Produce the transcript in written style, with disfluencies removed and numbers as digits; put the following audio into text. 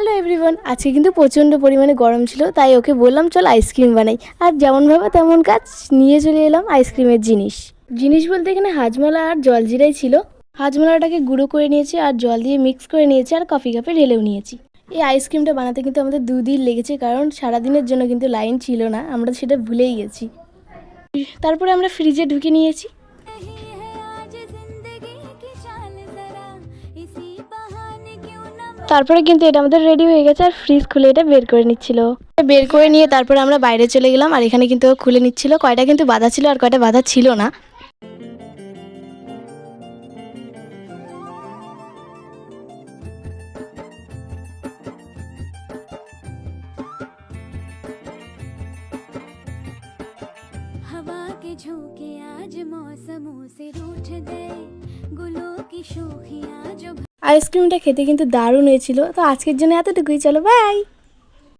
Hello everyone, আজকে কিন্তু প্রচণ্ড পরিমাণে গরম ছিল, তাই ওকে বললাম চল আইসক্রিম বানাই। আর যেমন ভাবে তেমন কাজ, নিয়ে চলে এলাম আইসক্রিমের জিনিস বলতে এখানে হাজমোলা আর জলজিরাই ছিল। হাজমোলাটাকে গুঁড়ো করে নিয়েছি আর জল দিয়ে মিক্স করে নিয়েছি আর কফি কাপে ঢেলেও নিয়েছি। এই আইসক্রিমটা বানাতে কিন্তু আমাদের 2 দিন লেগেছে, কারণ সারাদিনের জন্য কিন্তু লাইন ছিল না, আমরা সেটা ভুলেই গেছি। তারপরে আমরা ফ্রিজে ঢুকে নিয়েছি। তারপরে কিন্তু এটা আমাদের রেডি হয়ে গেছে আর ফ্রিজ খুলে এটা বের করে নিচ্ছিল। বের করে নিয়ে তারপরে আমরা বাইরে চলে গেলাম আর এখানে কিন্তু খুলে নিচ্ছিল। কয়টা কিন্তু বাঁধা ছিল আর কয়টা বাঁধা ছিল না। हवा के झोंके आज मौसमों से रूठ गए गुलों की शोखियां जो। আইসক্রিমটা খেতে কিন্তু দারুণ হয়েছিল। তো আজকের জন্য এতটুকুই, চলো বাই।